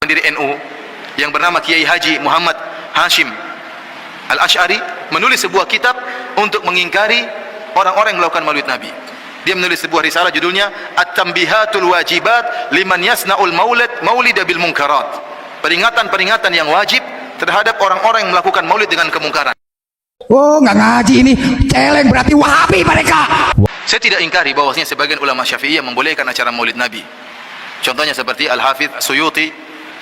pendiri NU yang bernama Kiai Haji Muhammad Hashim Al-Ash'ari menulis sebuah kitab untuk mengingkari orang-orang yang melakukan maulid Nabi. Dia menulis sebuah risalah judulnya At-Tanbihatul Wajibat Liman Yasna'ul Maulida bil Munkarat. Peringatan-peringatan yang wajib terhadap orang-orang yang melakukan maulid dengan kemungkaran. Oh, nggak ngaji ini, celeng berarti Wahabi mereka. Saya tidak ingkari bahwasanya sebagian ulama Syafi'iyah membolehkan acara maulid Nabi. Contohnya seperti Al-Hafidh Suyuti,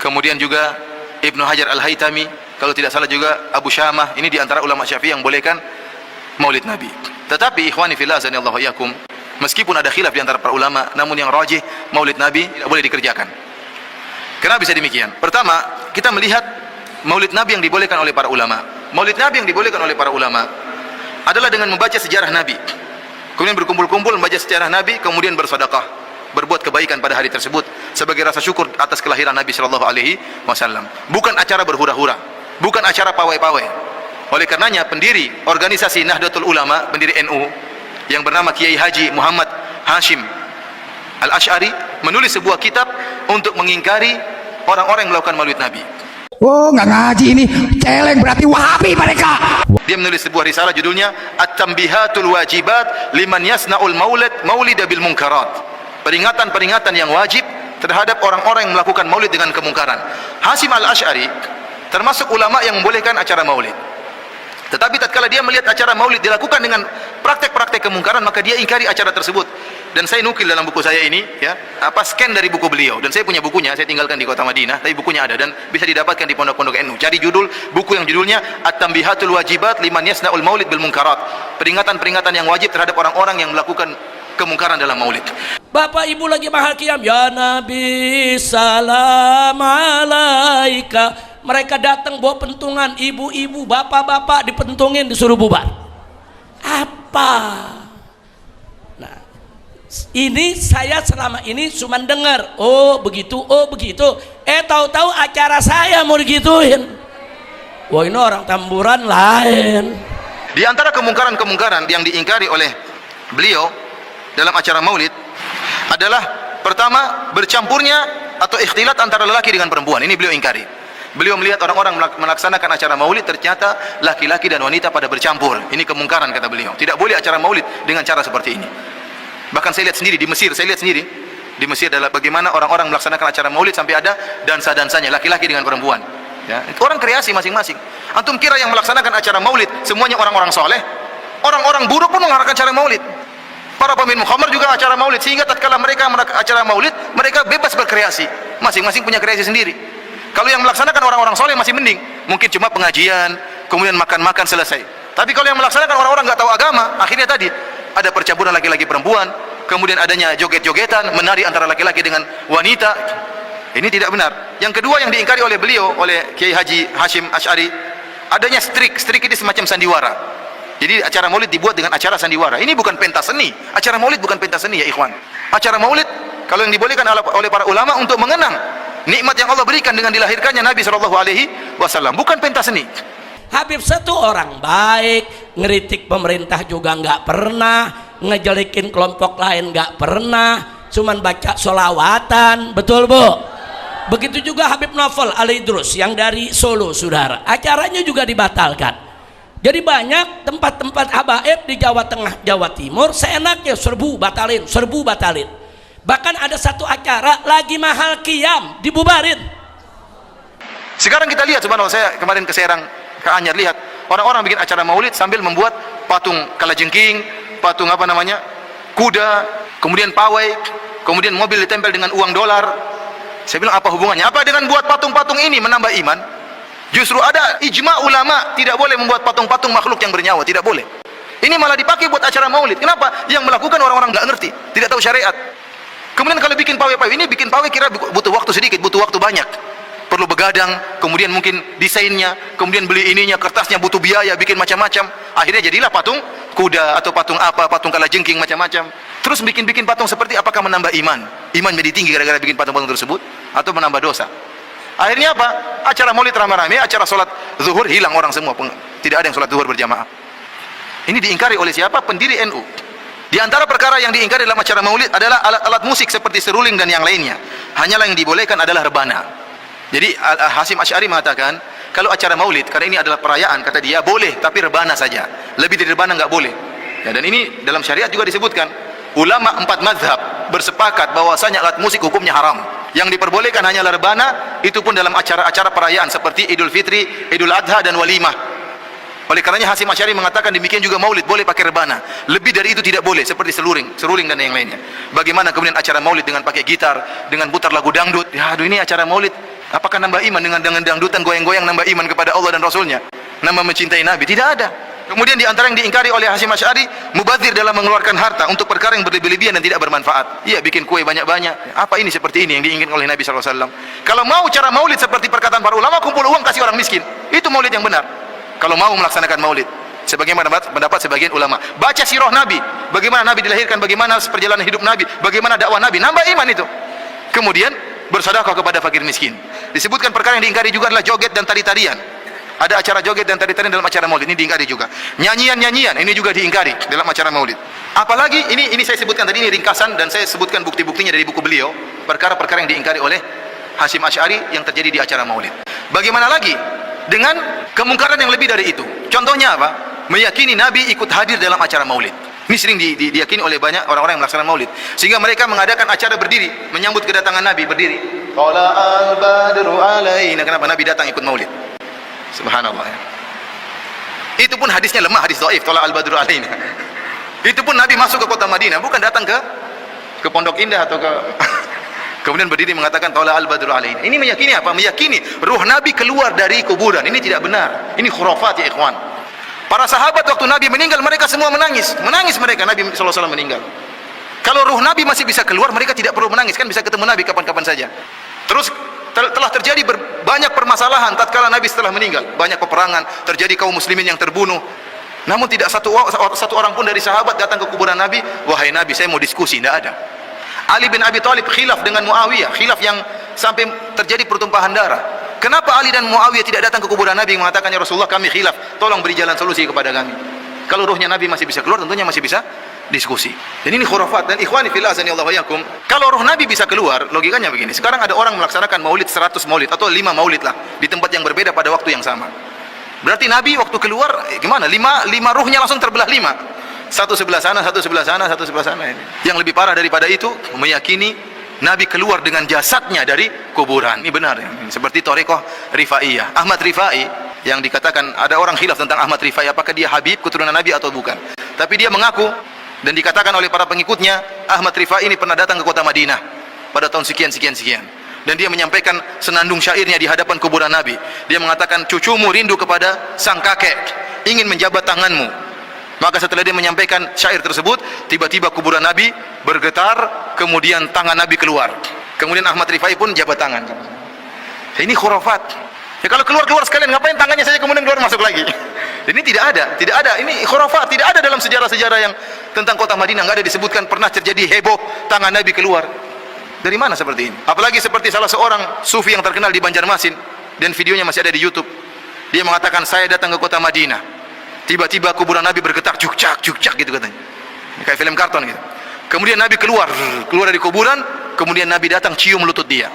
kemudian juga Ibnu Hajar Al-Haytami, kalau tidak salah juga Abu Syamah. Ini di antara ulama Syafi'iyah yang membolehkan maulid Nabi. Tetapi ikhwani fillah azanillahu iyyakum, meskipun ada khilaf di antara para ulama, namun yang rajih maulid Nabi tidak boleh dikerjakan. Kenapa bisa demikian? Pertama, kita melihat maulid Nabi yang dibolehkan oleh para ulama. Maulid Nabi yang dibolehkan oleh para ulama adalah dengan membaca sejarah Nabi, kemudian berkumpul-kumpul membaca sejarah Nabi, kemudian bersedekah, berbuat kebaikan pada hari tersebut sebagai rasa syukur atas kelahiran Nabi sallallahu alaihi wasallam. Bukan acara berhura-hura, bukan acara pawai-pawai. Oleh karenanya pendiri organisasi Nahdlatul Ulama, pendiri NU yang bernama Kiai Haji Muhammad Hashim Al-Ash'ari menulis sebuah kitab untuk mengingkari orang-orang yang melakukan maulid Nabi. Oh, nggak ngaji ini, celeng berarti Wahabi mereka. Dia menulis sebuah risalah judulnya At-Tanbihatul Wajibat Liman Yasna'ul Maulida bil Munkarat. Peringatan-peringatan yang wajib terhadap orang-orang yang melakukan maulid dengan kemungkaran. Hashim Al-Ash'ari termasuk ulama yang membolehkan acara maulid. Tetapi tatkala dia melihat acara maulid dilakukan dengan praktek-praktek kemungkaran, maka dia ingkari acara tersebut. Dan saya nukil dalam buku saya ini, ya, scan dari buku beliau. Dan saya punya bukunya, saya tinggalkan di kota Madinah, tapi bukunya ada dan bisa didapatkan di pondok-pondok NU. Cari judul buku yang judulnya At-Tanbihatul Wajibat Liman Yasna'ul Maulid bil Munkarat. Peringatan-peringatan yang wajib terhadap orang-orang yang melakukan kemungkaran dalam maulid. Bapak ibu lagi mahal qiyam, ya Nabi salam alaika. Mereka datang bawa pentungan, ibu-ibu, bapak-bapak dipentungin, disuruh bubar. Apa? Nah, ini saya selama ini cuma dengar, oh begitu, tahu-tahu acara saya mau digituin. Wah, ini orang tamburan lain. Di antara kemungkaran-kemungkaran yang diingkari oleh beliau dalam acara maulid adalah pertama, bercampurnya atau ikhtilat antara lelaki dengan perempuan. Ini beliau ingkari. Beliau melihat orang-orang melaksanakan acara maulid, ternyata laki-laki dan wanita pada bercampur. Ini kemungkaran, kata beliau. Tidak boleh acara maulid dengan cara seperti ini. Bahkan saya lihat sendiri di Mesir, di Mesir adalah bagaimana orang-orang melaksanakan acara maulid sampai ada dansa-dansanya, laki-laki dengan perempuan. Ya, itu orang kreasi masing-masing. Antum kira yang melaksanakan acara maulid semuanya orang-orang soleh? Orang-orang buruk pun mengadakan acara maulid. Para pemimpin mukhamar juga acara maulid, sehingga tatkala mereka acara maulid, mereka bebas berkreasi. Masing-masing punya kreasi sendiri. Kalau yang melaksanakan orang-orang soleh masih mending, mungkin cuma pengajian, kemudian makan-makan selesai. Tapi kalau yang melaksanakan orang-orang nggak tahu agama, akhirnya tadi ada percampuran laki-laki perempuan, kemudian adanya joget-jogetan, menari antara laki-laki dengan wanita. Ini tidak benar. Yang kedua yang diingkari oleh beliau, oleh Kiai Haji Hashim Ash'ari, adanya strik ini semacam sandiwara. Jadi acara maulid dibuat dengan acara sandiwara. Ini bukan pentas seni. Acara maulid bukan pentas seni, ya ikhwan. Acara maulid kalau yang dibolehkan oleh para ulama untuk mengenang nikmat yang Allah berikan dengan dilahirkannya Nabi SAW, bukan pentas seni. Habib satu orang baik, ngeritik pemerintah juga nggak pernah, ngejelekin kelompok lain nggak pernah, cuman baca sholawatan, betul bu? Begitu juga Habib Novel Al-Idrus yang dari Solo, saudara, acaranya juga dibatalkan. Jadi banyak tempat-tempat habaib di Jawa Tengah, Jawa Timur, seenaknya serbu batalin. Bahkan ada satu acara lagi mahal qiyam dibubarin. Sekarang kita lihat, subhanallah, saya kemarin ke Serang, ke Anyar, lihat orang-orang bikin acara maulid sambil membuat patung kalajengking, patung kuda, kemudian pawai, kemudian mobil ditempel dengan uang dolar. Saya bilang, apa hubungannya? Apa dengan buat patung-patung ini menambah iman? Justru ada ijma ulama tidak boleh membuat patung-patung makhluk yang bernyawa, tidak boleh. Ini malah dipakai buat acara maulid. Kenapa? Yang melakukan orang-orang nggak ngerti, tidak tahu syariat. Kemudian kalau bikin pawai-pawai ini, bikin pawai kira butuh waktu sedikit, butuh waktu banyak. Perlu begadang, kemudian mungkin desainnya, kemudian beli ininya, kertasnya butuh biaya, bikin macam-macam. Akhirnya jadilah patung kuda atau patung apa, patung kalajengking macam-macam. Terus bikin patung seperti, apakah menambah iman? Iman jadi tinggi gara-gara bikin patung-patung tersebut atau menambah dosa? Akhirnya apa? Acara maulid rame-rame, acara sholat zuhur hilang orang semua, tidak ada yang sholat zuhur berjamaah. Ini diingkari oleh siapa? Pendiri NU. Di antara perkara yang diingkari dalam acara maulid adalah alat-alat musik seperti seruling dan yang lainnya. Hanyalah yang dibolehkan adalah rebana. Jadi Hasim Asy'ari mengatakan, kalau acara maulid, karena ini adalah perayaan, kata dia, boleh, tapi rebana saja. Lebih dari rebana enggak boleh. Ya, dan ini dalam syariat juga disebutkan. Ulama 4 mazhab bersepakat bahwasanya alat musik hukumnya haram. Yang diperbolehkan hanyalah rebana, itu pun dalam acara-acara perayaan seperti Idul Fitri, Idul Adha dan walimah. Oleh karenanya Hasim Asy'ari mengatakan demikian juga maulid boleh pakai rebana. Lebih dari itu tidak boleh, seperti seruling dan yang lainnya. Bagaimana kemudian acara maulid dengan pakai gitar, dengan putar lagu dangdut? Ya, aduh, ini acara maulid. Apakah nambah iman dengan dangdutan goyang-goyang, nambah iman kepada Allah dan Rasulnya? Nambah mencintai Nabi? Tidak ada. Kemudian di antara yang diingkari oleh Hasim Asy'ari, mubadzir dalam mengeluarkan harta untuk perkara yang berlebih-lebihan dan tidak bermanfaat. Iya, bikin kue banyak-banyak. Apa ini seperti ini yang diinginkan oleh Nabi SAW? Kalau mau cara maulid seperti perkataan para ulama, kumpul uang kasih orang miskin. Itu maulid yang benar. Kalau mau melaksanakan maulid, sebagaimana pendapat sebagian ulama. Baca sirah Nabi, bagaimana Nabi dilahirkan, bagaimana perjalanan hidup Nabi, bagaimana dakwah Nabi, nambah iman itu. Kemudian bersedekah kepada fakir miskin. Disebutkan perkara yang diingkari juga adalah joget dan tari-tarian. Ada acara joget dan tari-tarian dalam acara maulid, ini diingkari juga. Nyanyian-nyanyian, ini juga diingkari dalam acara maulid. Apalagi ini saya sebutkan tadi, ini ringkasan dan saya sebutkan bukti-buktinya dari buku beliau, perkara-perkara yang diingkari oleh Hasim Asy'ari yang terjadi di acara maulid. Bagaimana lagi dengan kemungkaran yang lebih dari itu? Contohnya apa? Meyakini Nabi ikut hadir dalam acara maulid. Ini sering diyakini oleh banyak orang-orang yang melaksanakan maulid, sehingga mereka mengadakan acara berdiri menyambut kedatangan Nabi, berdiri. Qala al-badru alaina. Kenapa Nabi datang ikut maulid? Subhanallah, ya. Itu pun hadisnya lemah, hadis dhaif, Qala al-badru alaina. Itu pun Nabi masuk ke kota Madinah, bukan datang ke Pondok Indah atau ke kemudian berdiri mengatakan Qala al-badru alaina. Ini meyakini apa? Meyakini ruh Nabi keluar dari kuburan. Ini tidak benar. Ini khurafat, ya ikhwan. Para sahabat waktu Nabi meninggal, mereka semua menangis mereka. Nabi SAW meninggal. Kalau ruh Nabi masih bisa keluar, mereka tidak perlu menangis, kan bisa ketemu Nabi kapan-kapan saja. Terus telah terjadi banyak permasalahan tatkala Nabi setelah meninggal, banyak peperangan, terjadi kaum muslimin yang terbunuh. Namun tidak satu orang pun dari sahabat datang ke kuburan Nabi, wahai Nabi, saya mau diskusi. Tidak ada. Ali bin Abi Thalib khilaf dengan Muawiyah, khilaf yang sampai terjadi pertumpahan darah. Kenapa Ali dan Muawiyah tidak datang ke kuburan Nabi mengatakan, ya Rasulullah, kami khilaf, tolong beri jalan solusi kepada kami. Kalau ruhnya Nabi masih bisa keluar, tentunya masih bisa diskusi. Dan ini khurafat. Dan ikhwani fillah azanillahu wa iyyakum, kalau ruh Nabi bisa keluar, logikanya begini. Sekarang ada orang melaksanakan maulid 100 maulid atau 5 maulid lah di tempat yang berbeda pada waktu yang sama. Berarti Nabi waktu keluar gimana? 5 ruhnya langsung terbelah 5. Satu sebelah sana, satu sebelah sana, satu sebelah sana. Yang lebih parah daripada itu, meyakini Nabi keluar dengan jasadnya dari kuburan. Ini benar ya. Seperti Thariqah Rifaiyah. Ahmad Rifai, yang dikatakan ada orang khilaf tentang Ahmad Rifai, apakah dia Habib, keturunan Nabi atau bukan. Tapi dia mengaku dan dikatakan oleh para pengikutnya, Ahmad Rifai ini pernah datang ke kota Madinah pada tahun sekian. Dan dia menyampaikan senandung syairnya di hadapan kuburan Nabi. Dia mengatakan, cucumu rindu kepada sang kakek, ingin menjabat tanganmu. Maka setelah dia menyampaikan syair tersebut, tiba-tiba kuburan Nabi bergetar, kemudian tangan Nabi keluar. Kemudian Ahmad Rifai pun jabat tangan. Ini khurafat. Ya kalau keluar sekalian, ngapain tangannya saja kemudian keluar masuk lagi? Ini tidak ada. Ini khurafat, tidak ada dalam sejarah-sejarah yang tentang kota Madinah, enggak ada disebutkan pernah terjadi heboh tangan Nabi keluar. Dari mana seperti ini? Apalagi seperti salah seorang sufi yang terkenal di Banjarmasin, dan videonya masih ada di YouTube. Dia mengatakan, saya datang ke kota Madinah, tiba-tiba kuburan Nabi bergetar, cuk-cak gitu katanya. Kayak film karton gitu. Kemudian Nabi keluar dari kuburan, kemudian Nabi datang cium lutut dia.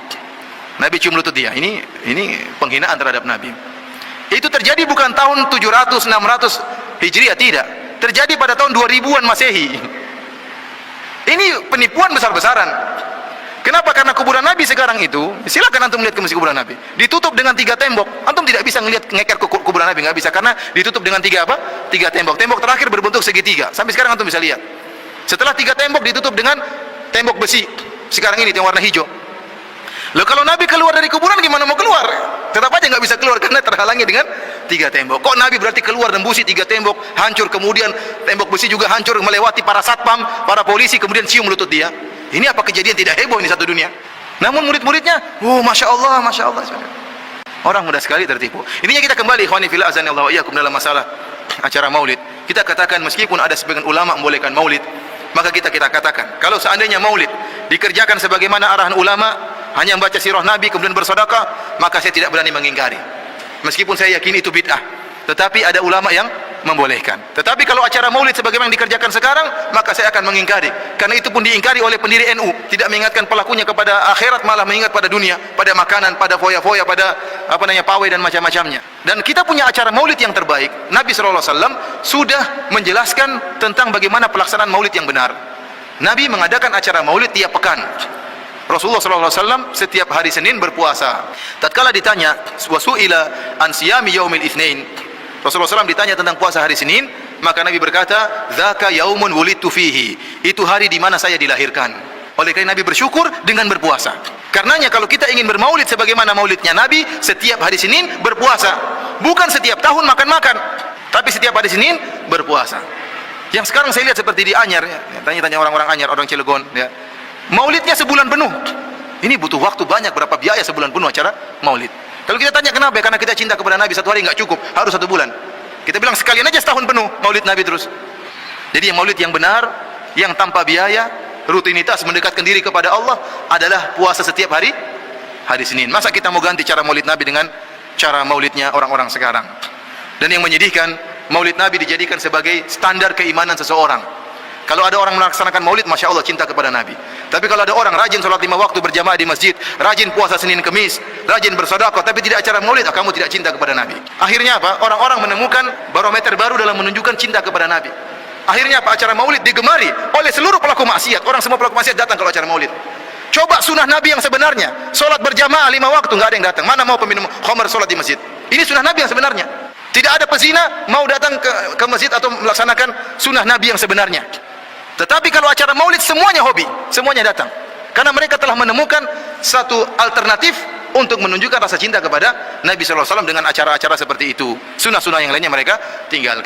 Nabi cium lutut dia. Ini penghinaan terhadap Nabi. Itu terjadi bukan tahun 700, 600 Hijriah, tidak. Terjadi pada tahun 2000-an Masehi. Ini penipuan besar-besaran. Kenapa? Karena kuburan Nabi sekarang itu, silakan antum lihat ke masjid kuburan Nabi, ditutup dengan 3 tembok. Antum tidak bisa ngeker ke kuburan Nabi, nggak bisa, karena ditutup dengan 3 tembok. Tembok terakhir berbentuk segitiga. Sampai sekarang antum bisa lihat. Setelah 3 tembok ditutup dengan tembok besi. Sekarang ini yang warna hijau. Loh, kalau Nabi keluar dari kuburan gimana mau keluar? Tetap aja nggak bisa keluar karena terhalangi dengan 3 tembok. Kok Nabi berarti keluar nembusi 3 tembok, hancur, kemudian tembok besi juga hancur, melewati para satpam, para polisi, kemudian cium lutut dia. Ini apa kejadian tidak heboh ini satu dunia? Namun murid-muridnya, masya Allah. Orang mudah sekali tertipu. Ininya kita kembali, ikhwani fillah azanillahu wa iyyakum, dalam masalah acara maulid. Kita katakan meskipun ada sebagian ulama membolehkan maulid, maka kita katakan kalau seandainya maulid dikerjakan sebagaimana arahan ulama, hanya membaca sirah Nabi kemudian bersedekah, maka saya tidak berani mengingkari. Meskipun saya yakin itu bid'ah, tetapi ada ulama yang membolehkan. Tetapi kalau acara maulid sebagaimana yang dikerjakan sekarang, maka saya akan mengingkari. Karena itu pun diingkari oleh pendiri NU, tidak mengingatkan pelakunya kepada akhirat, malah mengingat pada dunia, pada makanan, pada foya-foya, pada pawai dan macam-macamnya. Dan kita punya acara maulid yang terbaik. Nabi SAW sudah menjelaskan tentang bagaimana pelaksanaan maulid yang benar. Nabi mengadakan acara maulid tiap pekan. Rasulullah SAW setiap hari Senin berpuasa. Tatkala ditanya, wasu'ila an siyami yaumil itsnain, Rasulullah SAW ditanya tentang puasa hari Senin, maka Nabi berkata, dzaka yaumun wulidtu fihi, itu hari di mana saya dilahirkan. Oleh karena Nabi bersyukur dengan berpuasa. Karenanya kalau kita ingin bermaulid sebagaimana maulidnya Nabi, setiap hari Senin berpuasa. Bukan setiap tahun makan-makan, tapi setiap hari Senin berpuasa. Yang sekarang saya lihat seperti di Anyar, ya, tanya-tanya orang-orang Anyar, orang Cilegon, ya, maulidnya sebulan penuh. Ini butuh waktu banyak, berapa biaya sebulan penuh acara maulid. Kalau kita tanya kenapa? Karena kita cinta kepada Nabi, satu hari nggak cukup, harus 1 bulan. Kita bilang sekalian aja setahun penuh maulid Nabi terus. Jadi yang maulid yang benar, yang tanpa biaya, rutinitas mendekatkan diri kepada Allah adalah puasa setiap hari Senin. Masa kita mau ganti cara maulid Nabi dengan cara maulidnya orang-orang sekarang? Dan yang menyedihkan, maulid Nabi dijadikan sebagai standar keimanan seseorang. Kalau ada orang melaksanakan maulid, Masya Allah cinta kepada Nabi. Tapi kalau ada orang rajin sholat 5 waktu berjamaah di masjid, rajin puasa Senin Kemis, rajin bersedekah, tapi tidak acara maulid, kamu tidak cinta kepada Nabi. Akhirnya apa? Orang-orang menemukan barometer baru dalam menunjukkan cinta kepada Nabi. Akhirnya apa? Acara maulid digemari oleh seluruh pelaku maksiat. Orang semua pelaku maksiat datang kalau acara maulid. Coba sunnah Nabi yang sebenarnya, sholat berjamaah 5 waktu, nggak ada yang datang. Mana mau peminum khamar sholat di masjid? Ini sunnah Nabi yang sebenarnya. Tidak ada pezina mau datang ke masjid atau melaksanakan sunnah Nabi yang sebenarnya. Tetapi kalau acara maulid semuanya hobi, semuanya datang. Karena mereka telah menemukan satu alternatif untuk menunjukkan rasa cinta kepada Nabi SAW dengan acara-acara seperti itu. Sunnah-sunnah yang lainnya mereka tinggalkan.